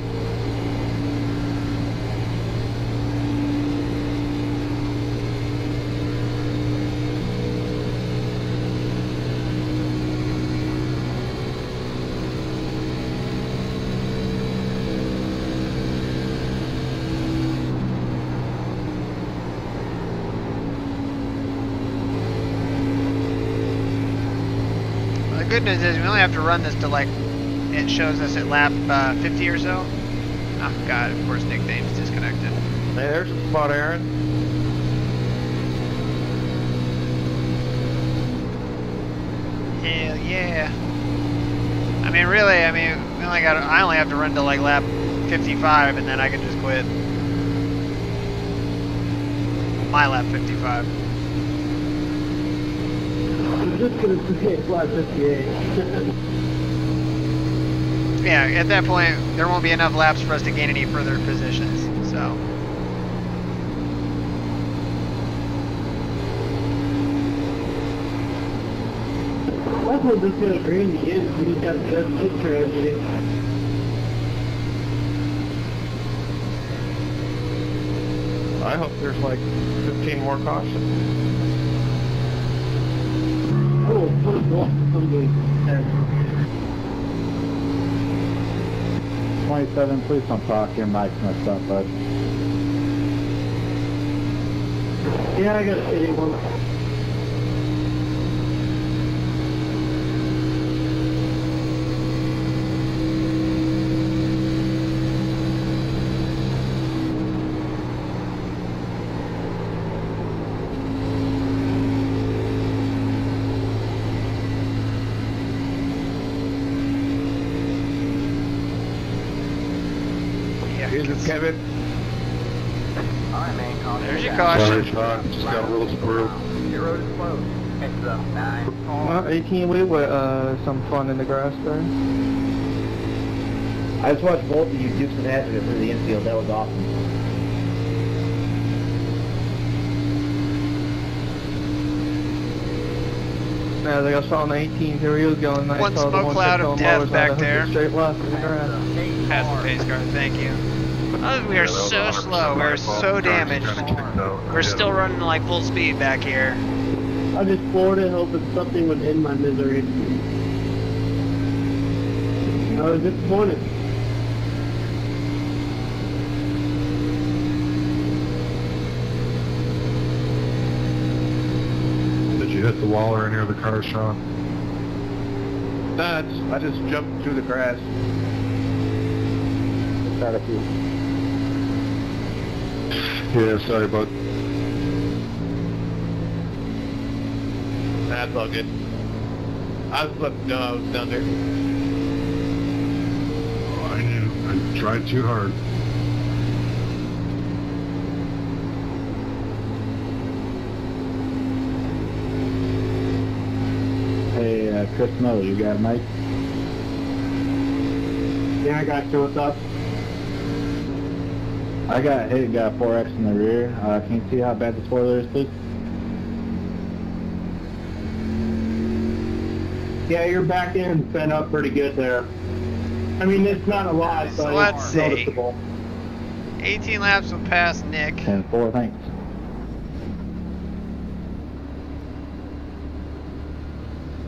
The good news is we only have to run this to like, it shows us at lap 50 or so. Oh god, of course nickname's disconnected. Hey, there's a spot, Aaron. Hell yeah. I mean really, I only have to run to like lap 55 and then I can just quit. My lap 55. I'm just gonna say flat 58. Yeah, at that point, there won't be enough laps for us to gain any further positions, so. That's what this gonna agree in the end. We just got a good pit tragedy. I hope there's like 15 more cautions. Oh, put it off somebody. 27, please don't talk. Your mic's messed up, bud. Yeah, I got a shitty one. Here's Kevin. Alright, man, calm There's your down. caution. Sorry, Sean. Just got a little squirrel. Your road is closed. Heads up, 9 car. Well, 18, we were some fun in the grass there. I just watched both of you Dukes and Hazard through the infield. That was awesome. Yeah, I think I saw an 18 here. He was going nice. One I saw the smoke cloud of going death low, was back on the there. Straight left in the grass. Pass the pace car, thank you. Oh, we are so slow, we're so damaged. We're still running like full speed back here. I just floored it hoping something would end my misery. I was disappointed. Did you hit the wall or any of the cars, Sean? Nah, I just jumped through the grass. Got a few. Yeah, sorry, bud. That's all good. I was left no, I was down there. Oh, I knew. I tried too hard. Hey, Chris Miller, you got a mic? Yeah, I got you. What's up? I got hit, got 4X in the rear. Can you see how bad the spoiler is, please? Yeah, your back end bent up pretty good there. I mean, it's not a lot, So but let's it's see. noticeable. 18 laps will pass Nick. 10-4, thanks.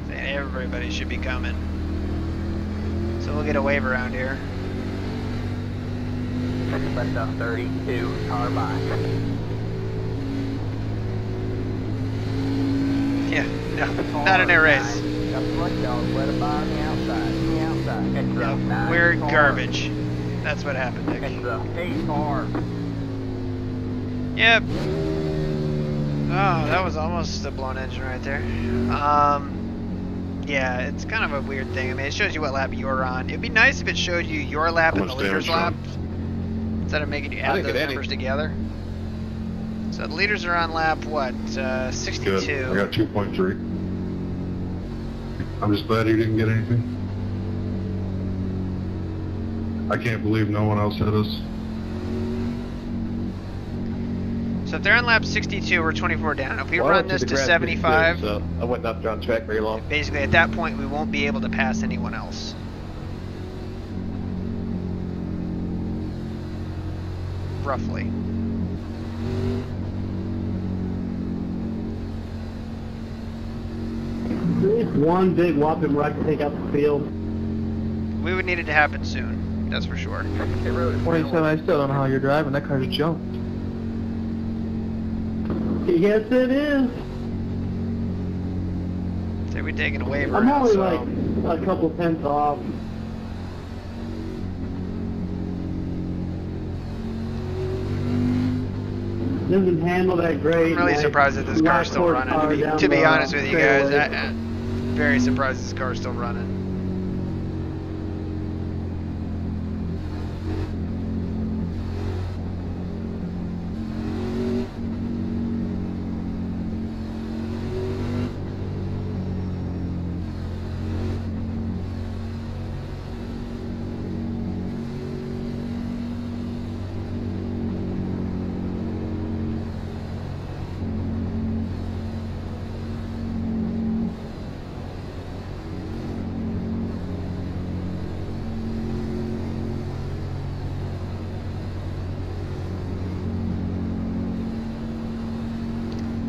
Saying everybody should be coming. So we'll get a wave around here. Left up 32, car by. Yeah, no, not in a race. Got the luck dogs, let it by on the outside. On the outside. It's up 9 We're car. garbage. That's what happened, Nick. It's up 8 car. Yep. Oh, that was almost a blown engine right there. Yeah, it's kind of a weird thing. I mean, it shows you what lap you're on. It'd be nice if it showed you your lap and the leader's lap, instead of making you add those numbers together. So the leaders are on lap, what, 62? Good. I got 2.3. I'm just glad he didn't get anything. I can't believe no one else hit us. So if they're on lap 62, we're 24 down. If we run this to 75, so I went up on track very long. basically at that point we won't be able to pass anyone else. Roughly. There's one big whopping wreck to take out the field. We would need it to happen soon. That's for sure. 27, I still don't know how you're driving. That car's jumped. Yes, it is. Say we taking a waiver. I'm only so like a couple tenths off. Doesn't handle that great. I'm really surprised that this car's still running. To be honest with you guys, I'm very surprised this car's still running.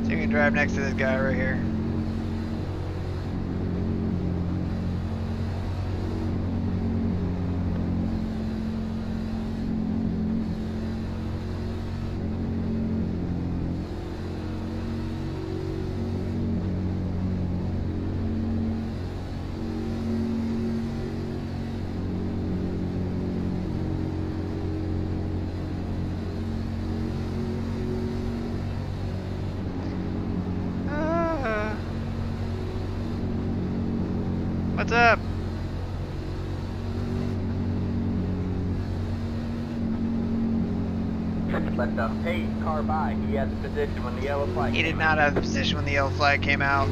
So you can drive next to this guy right here. What's up? Left up 8, car by. He had the position when the yellow flag He did came not out. have the position when the yellow flag came out.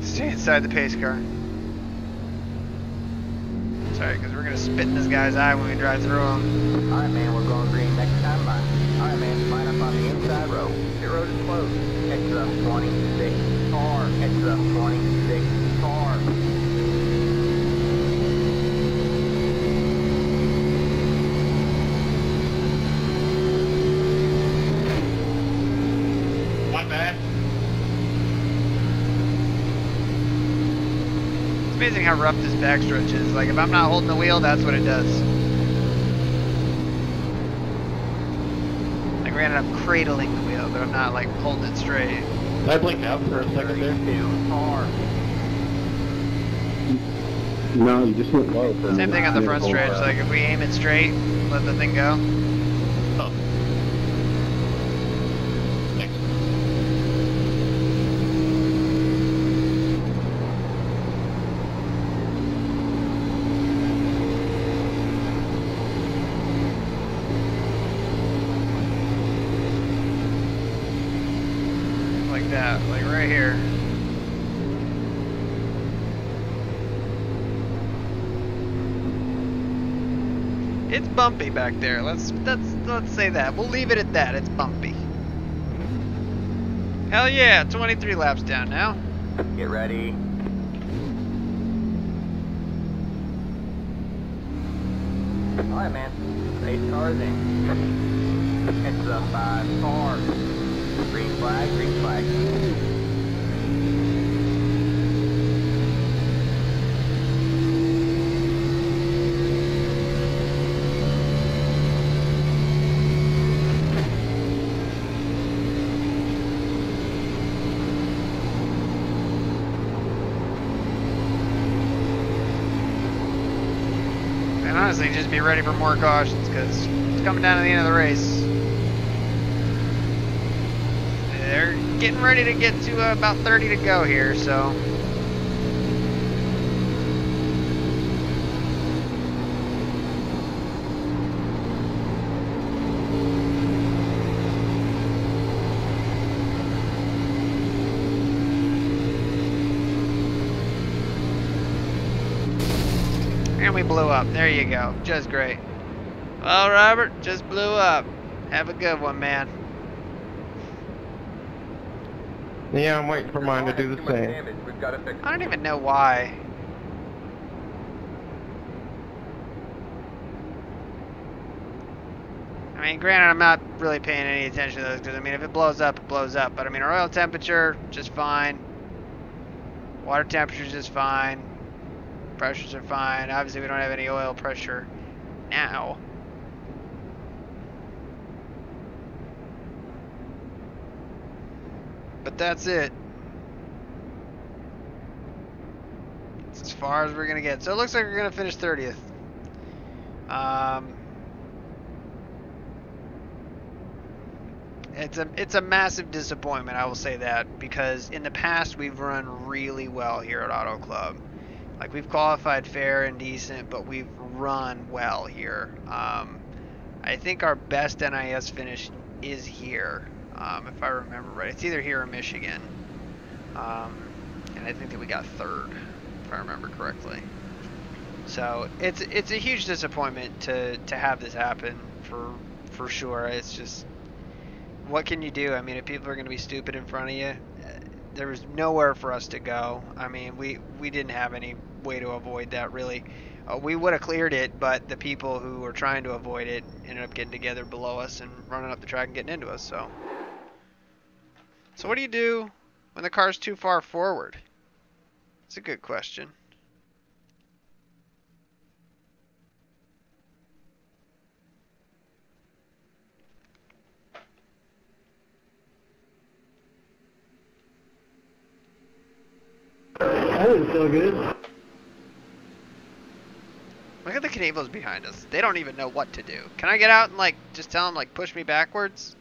Stay inside the pace car. Sorry, because we're going to spit in this guy's eye when we drive through him. Alright, man, we're going green next time by. Alright, man, line up on the inside row. Pit road is closed. Exit up 26 car. Exit up 26 car. My bad. It's amazing how rough this backstretch is. Like, if I'm not holding the wheel, that's what it does. Like, granted, I'm cradling the wheel, but I'm not, like, holding it straight. Did I blink out for a second there? 32 car. No, you just went low. For Same thing on the front stretch. Like, if we aim it straight, let the thing go. Oh. Thanks. Like that, like right here. It's bumpy back there. Let's say that. We'll leave it at that. It's bumpy. Hell yeah, 23 laps down now. Get ready. Alright, man. 8 cars in. It's the 5 cars. Green flag, green flag. And honestly, just be ready for more cautions because it's coming down to the end of the race. They're getting ready to get to about 30 to go here, so. And we blew up. There you go. Just great. Well, Robert, just blew up. Have a good one, man. Yeah, I'm waiting for mine to do the same. I don't even know why. I mean, granted, I'm not really paying any attention to those because, I mean, if it blows up, it blows up. But, I mean, our oil temperature, just fine. Water temperature is just fine. Pressures are fine. Obviously, we don't have any oil pressure now. But that's it. It's as far as we're gonna get. So it looks like we're gonna finish 30th. It's a massive disappointment, I will say that, because in the past we've run really well here at Auto Club. Like, we've qualified fair and decent, but we've run well here. I think our best NIS finish is here, if I remember right. It's either here or Michigan. And I think that we got third, if I remember correctly. So it's a huge disappointment to have this happen for sure. It's just, what can you do? I mean, if people are going to be stupid in front of you, there was nowhere for us to go. I mean, we didn't have any way to avoid that, really. We would have cleared it, but the people who were trying to avoid it ended up getting together below us and running up the track and getting into us. So what do you do when the car's too far forward? It's a good question. That didn't feel good. Look at the Canavos behind us. They don't even know what to do. Can I get out and, like, just tell them, like, push me backwards?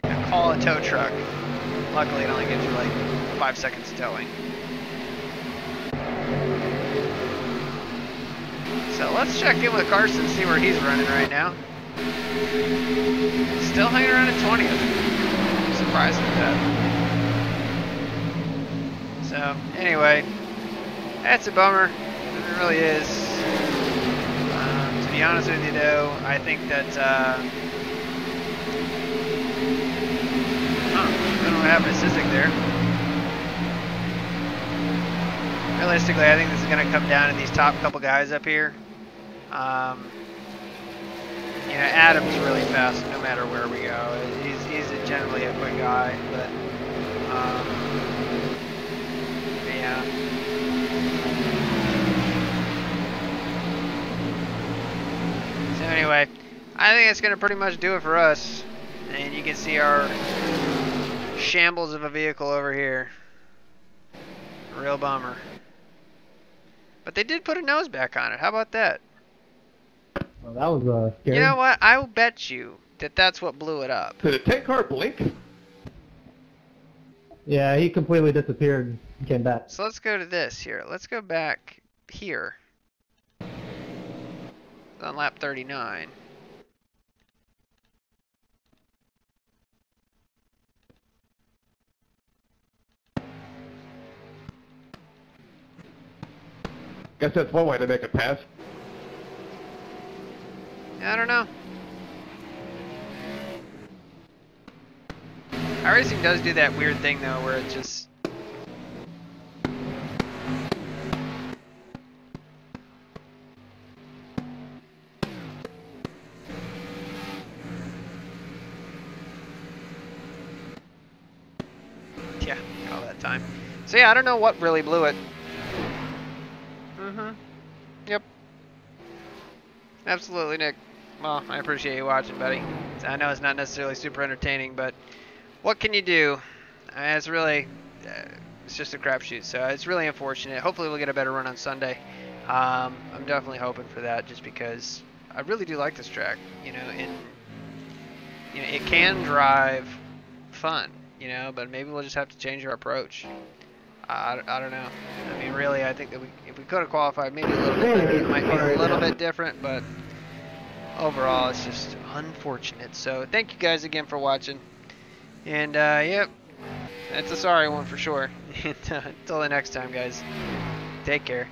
Yeah, call a tow truck. Luckily, it only gives you, like, 5 seconds towing. So let's check in with Carson and see where he's running right now. Still hanging around at 20th. I'm surprised with that. So, anyway, that's a bummer. It really is. To be honest with you, though, I think that, I don't know what happened to Sissek there. Realistically, I think this is going to come down to these top couple guys up here. You know, Adam's really fast no matter where we go. He's generally a quick guy, but yeah. So anyway, I think it's going to pretty much do it for us. And you can see our shambles of a vehicle over here. Real bummer. But they did put a nose back on it. How about that? Well, that was scary. You know what? I will bet you that that's what blew it up. Did the tank car blink? Yeah, he completely disappeared and came back. So let's go to this here. Let's go back here. On lap 39. Guess that's one way to make it pass. I don't know. iRacing does do that weird thing though, where it just yeah, all that time. So yeah, I don't know what really blew it. Yep. Absolutely, Nick. Well, I appreciate you watching, buddy. I know it's not necessarily super entertaining, but what can you do? It's really, it's just a crapshoot, so it's really unfortunate. Hopefully we'll get a better run on Sunday. I'm definitely hoping for that, just because I really do like this track, you know, and you know, it can drive fun, you know, but maybe we'll just have to change our approach. I don't know. I mean, really, I think that if we could have qualified maybe a little bit better, it might be a little bit different, but overall, it's just unfortunate. So thank you guys again for watching. And, yep, that's a sorry one for sure. Until the next time, guys. Take care.